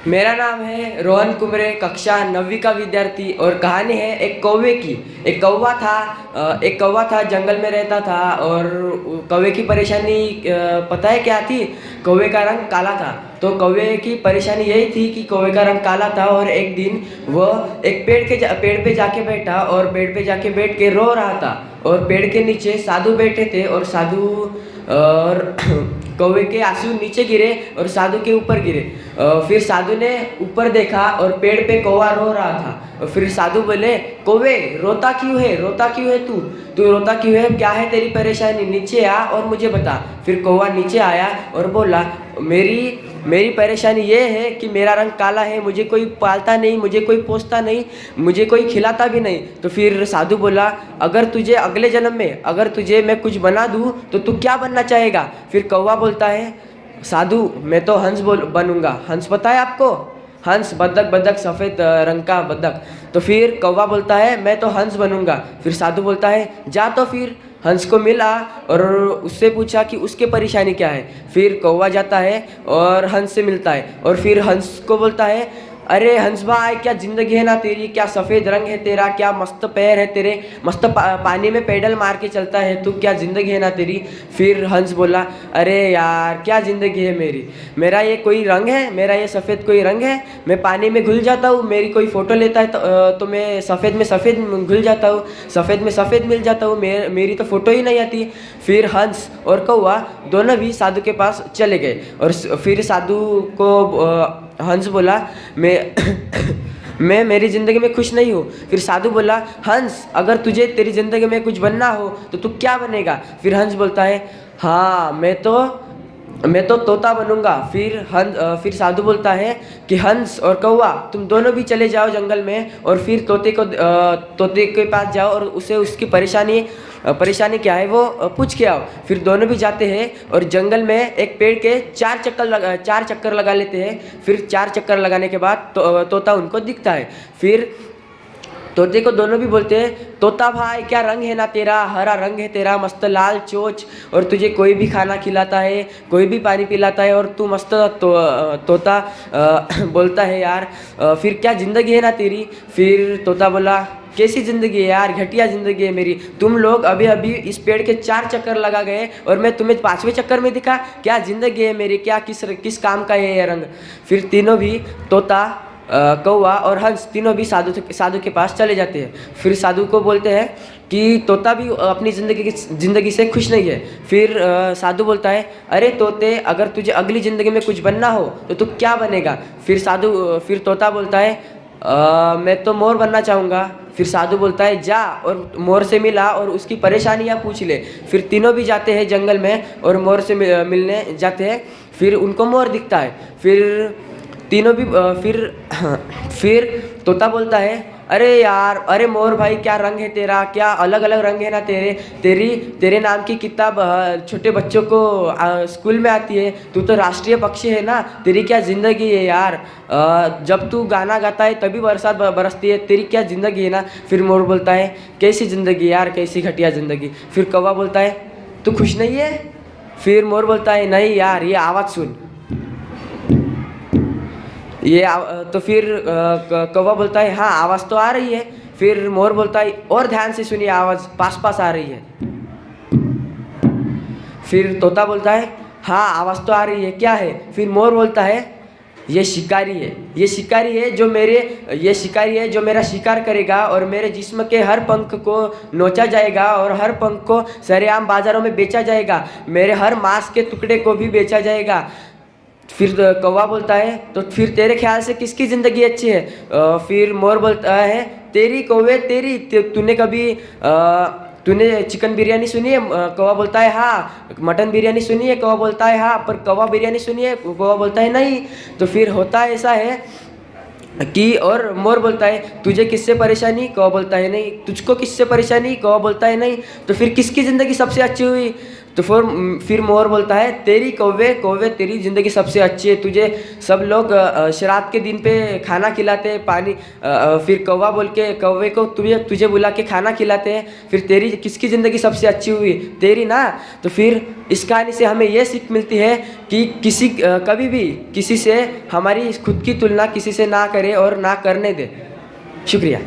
मेरा नाम है रोहन कुमरे, कक्षा 9वीं का विद्यार्थी। और कहानी है एक कौवे की। एक कौवा था। एक कौवा था, जंगल में रहता था। और कौवे की परेशानी पता है क्या थी? कौवे का रंग काला था। तो कौवे की परेशानी यही थी कि कौवे का रंग काला था। और एक दिन वह एक पेड़ पे जाके बैठा और पेड़ पे जाके बैठ के रो रहा था। और पेड़ के नीचे साधु बैठे थे और साधु और कौवे के आंसू नीचे गिरे और साधु के ऊपर गिरे। फिर साधु ने ऊपर देखा और पेड़ पे कौवा रो रहा था। और फिर साधु बोले, कौवे रोता क्यों है? रोता क्यों है तू? तू रोता क्यों है? क्या है तेरी परेशानी? नीचे आ और मुझे बता। फिर कौवा नीचे आया और बोला, मेरी मेरी परेशानी ये है कि मेरा रंग काला है, मुझे कोई पालता नहीं, मुझे कोई पोसता नहीं, मुझे कोई खिलाता भी नहीं। तो फिर साधु बोला, अगर तुझे अगले जन्म में अगर तुझे मैं कुछ बना दूँ तो तू क्या बनना चाहेगा? फिर कौवा बोलता है, साधु मैं तो हंस बनूंगा। हंस पता है आपको? हंस, बतख, बतख, सफ़ेद रंग का बतख। तो फिर कौवा बोलता है, मैं तो हंस बनूंगा। फिर साधु बोलता है, जा तो फिर। हंस को मिला और उससे पूछा कि उसके परेशानी क्या है। फिर कौवा जाता है और हंस से मिलता है और फिर हंस को बोलता है, अरे हंस भाई, क्या ज़िंदगी है ना तेरी, क्या सफ़ेद रंग है तेरा, क्या मस्त पैर है तेरे, मस्त पानी में पैडल मार के चलता है तू, क्या ज़िंदगी है ना तेरी। फिर हंस बोला, अरे यार क्या ज़िंदगी है मेरी, मेरा ये कोई रंग है, मेरा ये सफ़ेद कोई रंग है? मैं पानी में घुल जाता हूँ, मेरी कोई फ़ोटो लेता है तो मैं सफ़ेद में सफ़ेद घुल जाता हूँ, सफ़ेद में सफ़ेद मिल जाता हूँ, मेरी तो फ़ोटो ही नहीं आती। फिर हंस और कौवा दोनों भी साधु के पास चले गए। और फिर साधु को हंस बोला, मैं मैं मेरी ज़िंदगी में खुश नहीं हूँ। फिर साधु बोला, हंस अगर तुझे तेरी ज़िंदगी में कुछ बनना हो तो तू क्या बनेगा? फिर हंस बोलता है, हाँ मैं तो तोता बनूंगा। फिर साधु बोलता है कि हंस और कौवा तुम दोनों भी चले जाओ जंगल में और फिर तोते के पास जाओ और उसे उसकी परेशानी क्या है वो पूछ के आओ। फिर दोनों भी जाते हैं और जंगल में एक पेड़ के 4 चक्कर लगा लेते हैं। फिर 4 चक्कर लगाने के बाद तोता उनको दिखता है। फिर तोते को दोनों भी बोलते हैं, तोता भाई क्या रंग है ना तेरा, हरा रंग है तेरा, मस्त लाल चोच, और तुझे कोई भी खाना खिलाता है, कोई भी पानी पिलाता है और तू मस्त तोता बोलता है यार, फिर क्या ज़िंदगी है ना तेरी। फिर तोता बोला, कैसी ज़िंदगी है यार, घटिया ज़िंदगी है मेरी, तुम लोग अभी अभी इस पेड़ के 4 चक्कर लगा गए और मैं तुम्हें 5वें चक्कर में दिखा, क्या ज़िंदगी है मेरी, क्या किस काम का है ये रंग। फिर तीनों भी, तोता, कौवा और हंस, तीनों भी साधु के पास चले जाते हैं। फिर साधु को बोलते हैं कि तोता भी अपनी ज़िंदगी से खुश नहीं है। फिर साधु बोलता है, अरे तोते अगर तुझे अगली ज़िंदगी में कुछ बनना हो तो तू क्या बनेगा? फिर तोता बोलता है, मैं तो मोर बनना चाहूँगा। फिर साधु बोलता है, जा और मोर से मिला और उसकी परेशानियाँ पूछ ले। फिर तीनों भी जाते हैं जंगल में और मोर से मिलने जाते हैं। फिर उनको मोर दिखता है। फिर तीनों भी फिर तोता बोलता है, अरे यार, अरे मोर भाई क्या रंग है तेरा, क्या अलग अलग रंग है ना तेरे नाम की किताब छोटे बच्चों को स्कूल में आती है, तू तो राष्ट्रीय पक्षी है ना, तेरी क्या ज़िंदगी है यार, जब तू गाना गाता है तभी बरसात बरसती है, तेरी क्या ज़िंदगी है ना। फिर मोर बोलता है, कैसी ज़िंदगी यार, कैसी घटिया ज़िंदगी। फिर कौवा बोलता है, तू खुश नहीं है? फिर मोर बोलता है, नहीं यार, ये आवाज़ सुन। तो फिर कौवा बोलता है, हाँ आवाज़ तो आ रही है। फिर मोर बोलता है, और ध्यान से सुनिए, आवाज़ पास पास आ रही है। फिर तोता बोलता है, हाँ आवाज़ तो आ रही है, क्या है? फिर मोर बोलता है, ये शिकारी है, ये शिकारी है जो मेरा शिकार करेगा और मेरे जिस्म के हर पंख को नोचा जाएगा और हर पंख को सरेआम बाज़ारों में बेचा जाएगा, मेरे हर मांस के टुकड़े को भी बेचा जाएगा। फिर कौवा बोलता है, तो फिर तेरे ख्याल से किसकी ज़िंदगी अच्छी है? फिर मोर बोलता है, तेरी कौवे तेरी, तूने चिकन बिरयानी सुनी है? कौवा बोलता है हाँ। मटन बिरयानी सुनी है? कौवा बोलता है हाँ। पर कौवा बिरयानी सुनी है? कौवा बोलता है नहीं। तो फिर होता ऐसा है कि, और मोर बोलता है, तुझे किससे परेशानी? कौवा बोलता है नहीं। तुझको किससे परेशानी? कौवा बोलता है नहीं। तो फिर किसकी ज़िंदगी सबसे अच्छी हुई? तो फिर मोर बोलता है, तेरी कौवे कौवे तेरी ज़िंदगी सबसे अच्छी है, तुझे सब लोग श्राद्ध के दिन पे खाना खिलाते हैं, पानी फिर कौवा बोल के कौवे को तुझे बुला के खाना खिलाते हैं, फिर तेरी किसकी ज़िंदगी सबसे अच्छी हुई, तेरी ना। तो फिर इस कहानी से हमें ये सीख मिलती है कि कभी भी किसी से हमारी खुद की तुलना किसी से ना करें और ना करने दें। शुक्रिया।